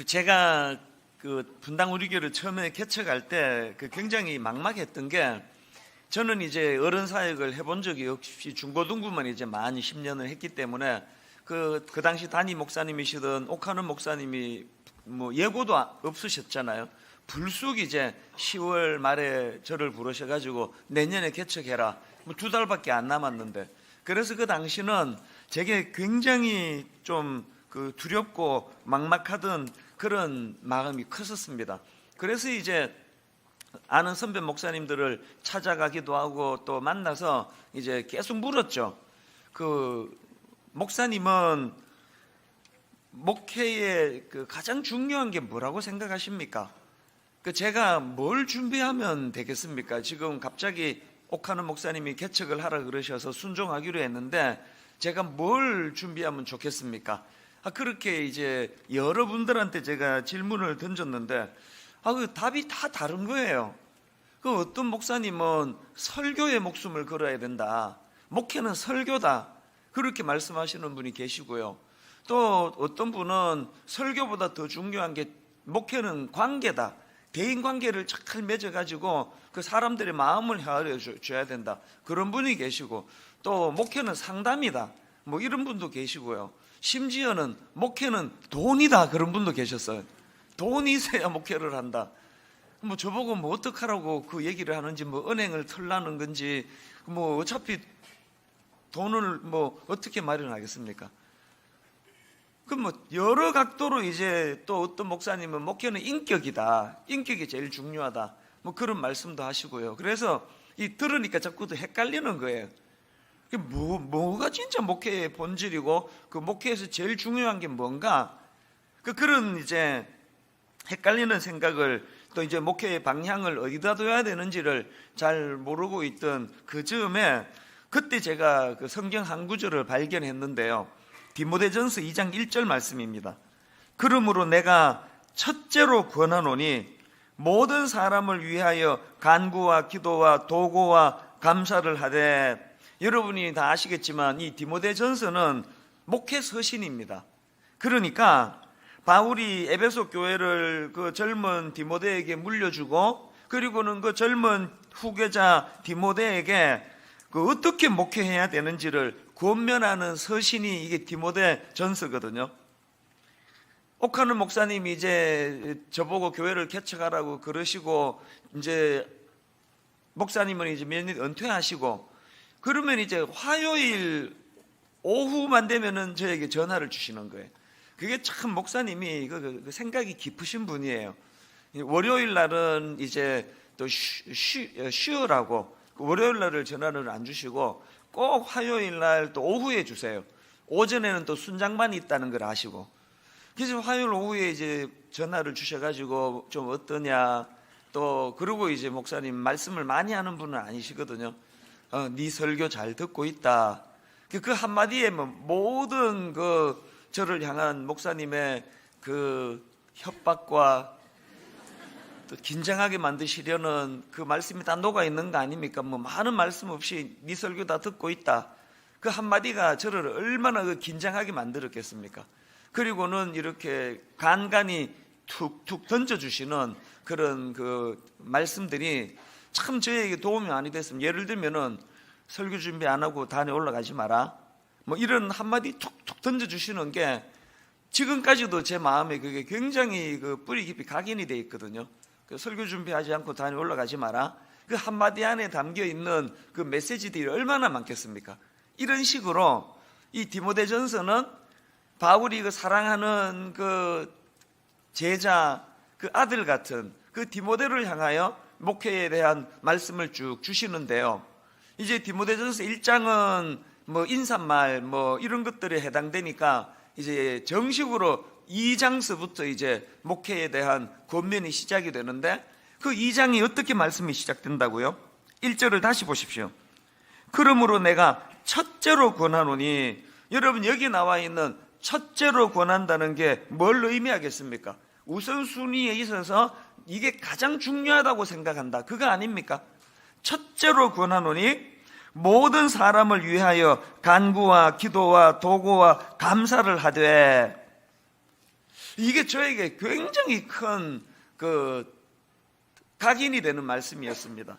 제가 분당 우리 교를 처음에 개척할 때 굉장히 막막했던 게, 저는 이제 어른 사역을 해본 적이 없이 중고등부만 이제 만 10년을 했기 때문에 그 당시 담임 목사님이시던 옥하는 목사님이 뭐 예고도 없으셨잖아요. 불쑥 이제 10월 말에 저를 부르셔가지고 내년에 개척해라. 뭐 2달밖에 안 남았는데, 그래서 그 당시는 제게 굉장히 좀 두렵고 막막하던 그런 마음이 컸었습니다. 그래서 이제 아는 선배 목사님들을 찾아가기도 하고 또 만나서 이제 계속 물었죠. 목사님은 목회의 가장 중요한 게 뭐라고 생각하십니까? 제가 뭘 준비하면 되겠습니까? 지금 갑자기 옥하는 목사님이 개척을 하라 그러셔서 순종하기로 했는데 제가 뭘 준비하면 좋겠습니까? 그렇게 이제 여러분들한테 제가 질문을 던졌는데 그 답이 다 다른 거예요. 어떤 목사님은 설교에 목숨을 걸어야 된다. 목회는 설교다. 그렇게 말씀하시는 분이 계시고요. 또 어떤 분은 설교보다 더 중요한 게 목회는 관계다. 대인 관계를 잘 맺어가지고 그 사람들의 마음을 헤아려 줘야 된다. 그런 분이 계시고, 또 목회는 상담이다. 뭐 이런 분도 계시고요. 심지어는 목회는 돈이다. 그런 분도 계셨어요. 돈이 있어야 목회를 한다. 뭐 저보고 뭐 어떡하라고 그 얘기를 하는지, 뭐 은행을 털라는 건지, 뭐 어차피 돈을 뭐 어떻게 마련하겠습니까? 뭐 여러 각도로 이제 또 어떤 목사님은 목회는 인격이다. 인격이 제일 중요하다. 뭐 그런 말씀도 하시고요. 그래서 들으니까 자꾸 또 헷갈리는 거예요. 뭐가 진짜 목회의 본질이고 그 목회에서 제일 중요한 게 뭔가, 그런 이제 헷갈리는 생각을, 또 이제 목회의 방향을 어디다 둬야 되는지를 잘 모르고 있던 그 즈음에 그때 제가 성경 한 구절을 발견했는데요. 디모데전서 2장 1절 말씀입니다. 그러므로 내가 첫째로 권하노니 모든 사람을 위하여 간구와 기도와 도고와 감사를 하되. 여러분이 다 아시겠지만 이 디모데전서는 목회 서신입니다. 그러니까 바울이 에베소 교회를 젊은 디모데에게 물려주고, 그리고는 젊은 후계자 디모데에게 어떻게 목회해야 되는지를 권면하는 서신이 이게 디모데전서거든요. 옥하는 목사님이 이제 저보고 교회를 개척하라고 그러시고, 이제 목사님은 이제 몇 년 은퇴하시고, 그러면 이제 화요일 오후만 되면은 저에게 전화를 주시는 거예요. 그게 참 목사님이 생각이 깊으신 분이에요. 월요일 날은 이제 또 쉬으라고 월요일 날을 전화를 안 주시고 꼭 화요일 날 또 오후에 주세요. 오전에는 또 순장반이 있다는 걸 아시고, 그래서 화요일 오후에 이제 전화를 주셔가지고 좀 어떠냐, 또 그러고 이제 목사님 말씀을 많이 하는 분은 아니시거든요. 네 설교 잘 듣고 있다. 그 한마디에 모든 저를 향한 목사님의 협박과 또 긴장하게 만드시려는 그 말씀이 다 녹아 있는 거 아닙니까? 많은 말씀 없이 네 설교 다 듣고 있다. 그 한마디가 저를 얼마나 긴장하게 만들었겠습니까? 그리고는 이렇게 간간히 툭툭 던져주시는 그런 말씀들이 참 저에게 도움이 많이 됐습니다. 예를 들면은 설교 준비 안 하고 단에 올라가지 마라. 뭐 이런 한마디 툭툭 던져주시는 게 지금까지도 제 마음에 그게 굉장히 뿌리 깊이 각인이 돼 있거든요. 설교 준비하지 않고 단에 올라가지 마라. 그 한마디 안에 담겨 있는 그 메시지들이 얼마나 많겠습니까? 이런 식으로 이 디모데전서는 바울이 사랑하는 제자, 아들 같은 디모데를 향하여 목회에 대한 말씀을 쭉 주시는데요. 이제 디모데전서 1장은 인사말 이런 것들에 해당되니까 이제 정식으로 2장서부터 이제 목회에 대한 권면이 시작이 되는데, 그 2장이 어떻게 말씀이 시작된다고요? 1절을 다시 보십시오. 그러므로 내가 첫째로 권하노니. 여러분, 여기 나와 있는 첫째로 권한다는 게 뭘 의미하겠습니까? 우선순위에 있어서 이게 가장 중요하다고 생각한다, 그거 아닙니까? 첫째로 권하노니 모든 사람을 위하여 간구와 기도와 도고와 감사를 하되. 이게 저에게 굉장히 큰 각인이 되는 말씀이었습니다.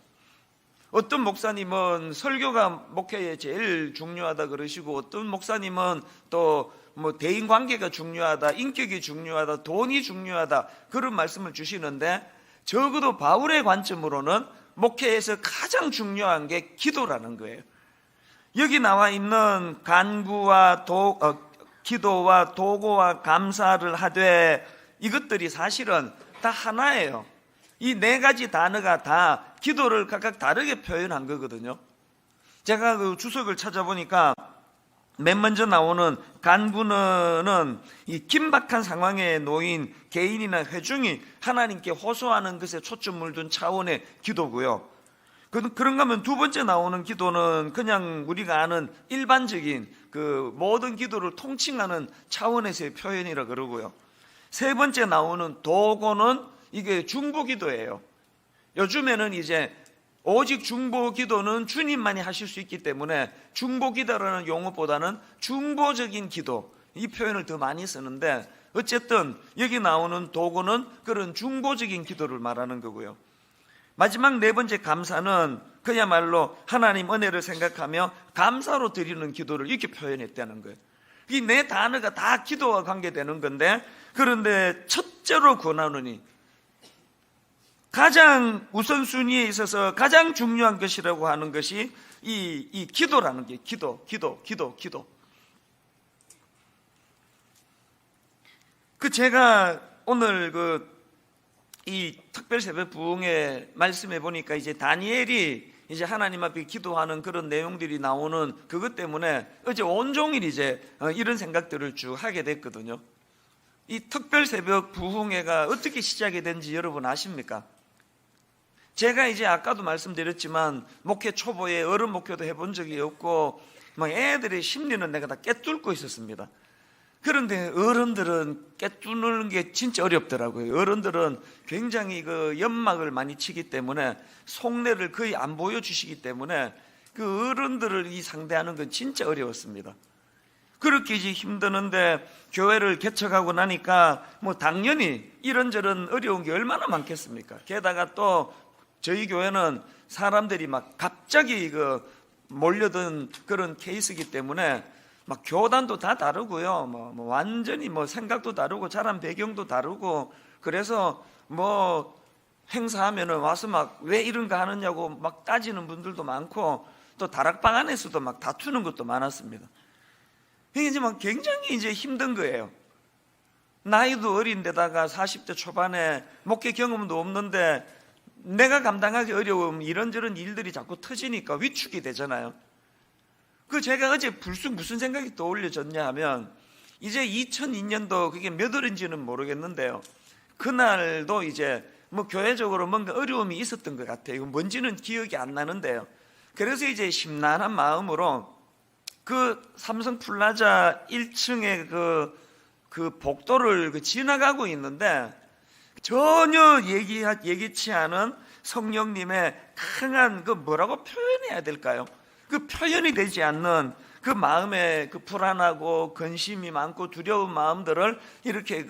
어떤 목사님은 설교가 목회에 제일 중요하다 그러시고, 어떤 목사님은 또 대인 관계가 중요하다, 인격이 중요하다, 돈이 중요하다, 그런 말씀을 주시는데, 적어도 바울의 관점으로는 목회에서 가장 중요한 게 기도라는 거예요. 여기 나와 있는 간구와 기도와 도고와 감사를 하되, 이것들이 사실은 다 하나예요. 이 네 가지 단어가 다 기도를 각각 다르게 표현한 거거든요. 제가 그 주석을 찾아보니까 맨 먼저 나오는 간구는 이 긴박한 상황에 놓인 개인이나 회중이 하나님께 호소하는 것에 초점을 둔 차원의 기도고요. 그런가 하면 두 번째 나오는 기도는 그냥 우리가 아는 일반적인 그 모든 기도를 통칭하는 차원에서의 표현이라 그러고요. 세 번째 나오는 도고는 이게 중보기도예요. 요즘에는 이제 오직 중보기도는 주님만이 하실 수 있기 때문에 중보기도라는 용어보다는 중보적인 기도, 이 표현을 더 많이 쓰는데, 어쨌든 여기 나오는 도고는 그런 중보적인 기도를 말하는 거고요. 마지막 네 번째 감사는 그야말로 하나님 은혜를 생각하며 감사로 드리는 기도를 이렇게 표현했다는 거예요. 이 네 단어가 다 기도와 관계되는 건데, 그런데 첫째로 권하노니, 가장 우선순위에 있어서 가장 중요한 것이라고 하는 것이 이 기도라는 게 기도. 제가 오늘 이 특별 새벽 부흥회 말씀해 보니까 이제 다니엘이 이제 하나님 앞에 기도하는 그런 내용들이 나오는 그것 때문에 어제 온종일 이제 이런 생각들을 쭉 하게 됐거든요. 이 특별 새벽 부흥회가 어떻게 시작이 된지 여러분 아십니까? 제가 이제 아까도 말씀드렸지만 목회 초보에 어른 목회도 해본 적이 없고 막 애들의 심리는 내가 다 꿰뚫고 있었습니다. 그런데 어른들은 꿰뚫는 게 진짜 어렵더라고요. 어른들은 굉장히 그 연막을 많이 치기 때문에 속내를 거의 안 보여주시기 때문에 그 어른들을 상대하는 건 진짜 어려웠습니다. 그렇게 이제 힘드는데 교회를 개척하고 나니까 당연히 이런저런 어려운 게 얼마나 많겠습니까? 게다가 또 저희 교회는 사람들이 막 갑자기 몰려든 그런 케이스이기 때문에 막 교단도 다 다르고요. 완전히 생각도 다르고 자란 배경도 다르고, 그래서 행사하면은 와서 막 왜 이런가 하느냐고 막 따지는 분들도 많고, 또 다락방 안에서도 막 다투는 것도 많았습니다. 이게 이제 굉장히 이제 힘든 거예요. 나이도 어린데다가 40대 초반에 목회 경험도 없는데 내가 감당하기 어려운 이런저런 일들이 자꾸 터지니까 위축이 되잖아요. 제가 어제 불쑥 무슨 생각이 떠올려졌냐 하면, 이제 2002년도 그게 몇 월인지는 모르겠는데요, 그날도 이제 교회적으로 뭔가 어려움이 있었던 것 같아요. 뭔지는 기억이 안 나는데요. 그래서 이제 심란한 마음으로 삼성 플라자 1층에 그 복도를 지나가고 있는데, 전혀 예기치 않은 성령님의 강한 뭐라고 표현해야 될까요? 표현이 되지 않는 마음에 불안하고 근심이 많고 두려운 마음들을 이렇게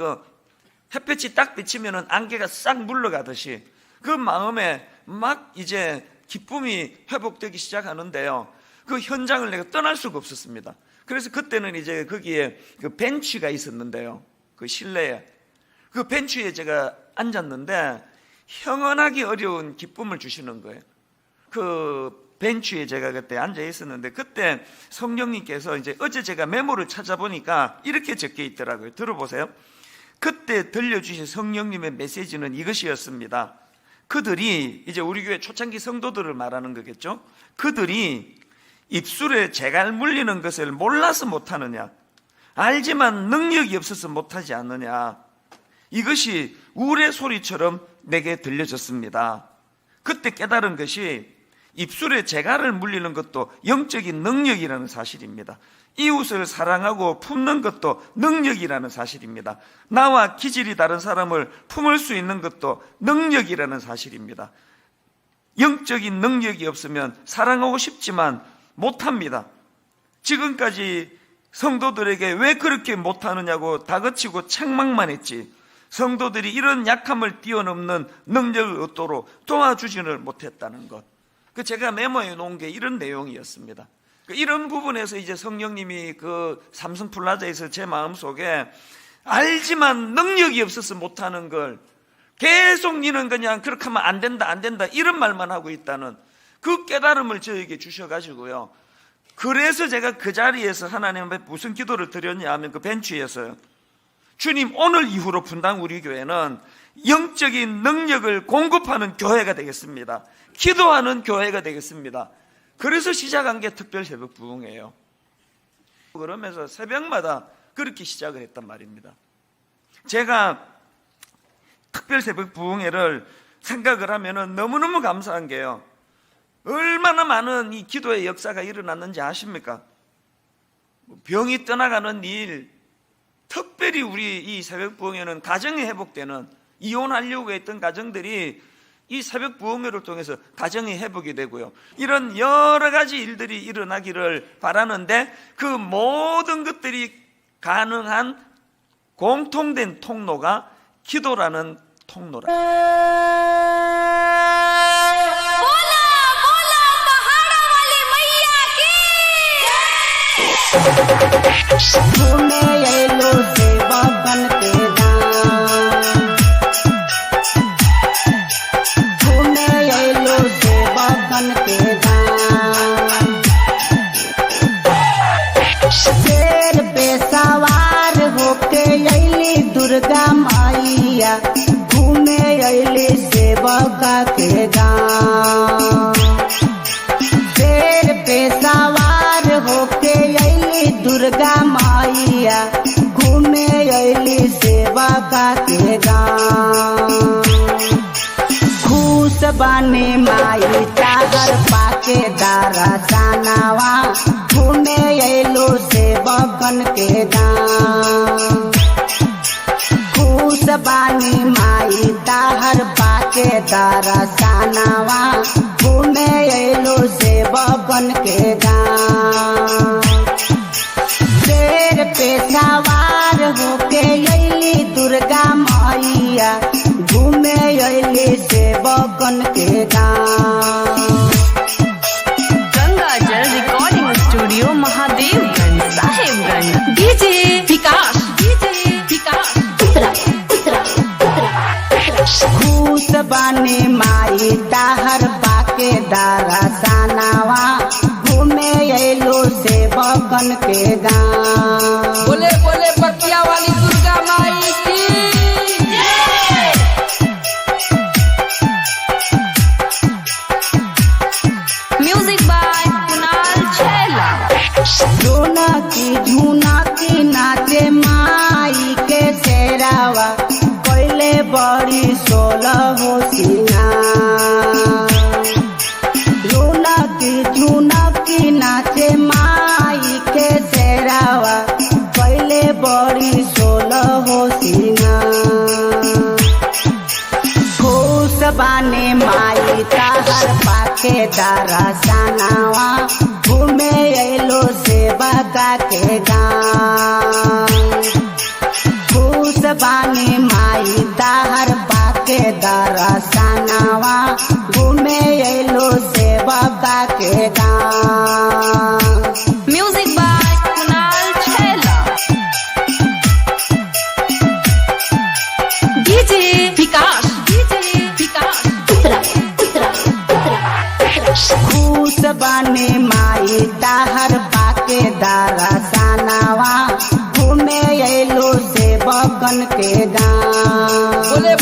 햇볕이 딱 비치면은 안개가 싹 물러가듯이 그 마음에 막 이제 기쁨이 회복되기 시작하는데요. 그 현장을 내가 떠날 수가 없었습니다. 그래서 그때는 이제 거기에 벤치가 있었는데요. 실내에 벤치에 제가 앉았는데 형언하기 어려운 기쁨을 주시는 거예요. 벤치에 제가 그때 앉아 있었는데, 그때 성령님께서 이제 어제 제가 메모를 찾아보니까 이렇게 적혀 있더라고요. 들어보세요. 그때 들려주신 성령님의 메시지는 이것이었습니다. 그들이, 이제 우리 교회 초창기 성도들을 말하는 거겠죠. 그들이 입술에 재갈 물리는 것을 몰라서 못하느냐, 알지만 능력이 없어서 못하지 않느냐, 이것이 우레소리처럼 내게 들려졌습니다. 그때 깨달은 것이 입술에 재갈을 물리는 것도 영적인 능력이라는 사실입니다. 이웃을 사랑하고 품는 것도 능력이라는 사실입니다. 나와 기질이 다른 사람을 품을 수 있는 것도 능력이라는 사실입니다. 영적인 능력이 없으면 사랑하고 싶지만 못합니다. 지금까지 성도들에게 왜 그렇게 못하느냐고 다그치고 책망만 했지 성도들이 이런 약함을 뛰어넘는 능력을 얻도록 도와주지를 못했다는 것. 제가 메모해 놓은 게 이런 내용이었습니다. 이런 부분에서 이제 성령님이 그 삼성 플라자에서 제 마음속에 알지만 능력이 없어서 못하는 걸 계속 니는 그냥 그렇게 하면 안 된다 이런 말만 하고 있다는 그 깨달음을 저에게 주셔가지고요. 그래서 제가 그 자리에서 하나님 앞에 무슨 기도를 드렸냐 하면 그 벤치에서요. 주님, 오늘 이후로 분당 우리 교회는 영적인 능력을 공급하는 교회가 되겠습니다. 기도하는 교회가 되겠습니다. 그래서 시작한 게 특별 새벽 부흥이에요. 그러면서 새벽마다 그렇게 시작을 했단 말입니다. 제가 특별 새벽 부흥회를 생각을 하면은 너무너무 감사한 게요. 얼마나 많은 이 기도의 역사가 일어났는지 아십니까? 병이 떠나가는 일, 특별히 우리 이 새벽 부흥회는 가정이 회복되는, 이혼하려고 했던 가정들이 이 새벽 부흥회를 통해서 가정이 회복이 되고요. 이런 여러 가지 일들이 일어나기를 바라는데 그 모든 것들이 가능한 공통된 통로가 기도라는 통로라. दुर्गा माइया घूमे अली सेवका के गाँव शेर पे सवार होके अली दुर्गा माइया घूमे अली सेवका के गाँव खुश बने माई चादर पाके दारा सानावा घूमे अलो सेवकन के गाँव बानी माई ताहर पाके दारा सानावा घूमे अलो सेवकन के गाँव शेर पे सवार होके अली दुर्गा माइया घूमे अली सेवकन के गाँव। गंगाजल रिकॉर्डिंग स्टूडियो महादेवगंज साहेबगंज। डीजे विकास खुश बने माई ताहर बाके दारा सानावा घूमे अलो सेवकन के गाँव। बोले बोले पतिया वाली दुर्गा माई की म्यूजिक बाय कुणाल छैला। झूना की नाचे माई के शेरावा पहले बड़ी 16 हो झूना की नाचे माई के शेरावा पहले बड़ी 16 हो खुश बाने माई ताहर पाके दारा सानावा घूमे अलो सेवका के गाँव खुश बाने माई ताहर पाके दारा सानावा घूमे अलो सेवका के गाँव। म्यूजिक बाय कुणाल छैला। डीजे विकास खुश बने माई ताहर पाके दारा सानावा घूमे अलो सेवकन के गाँव। बोले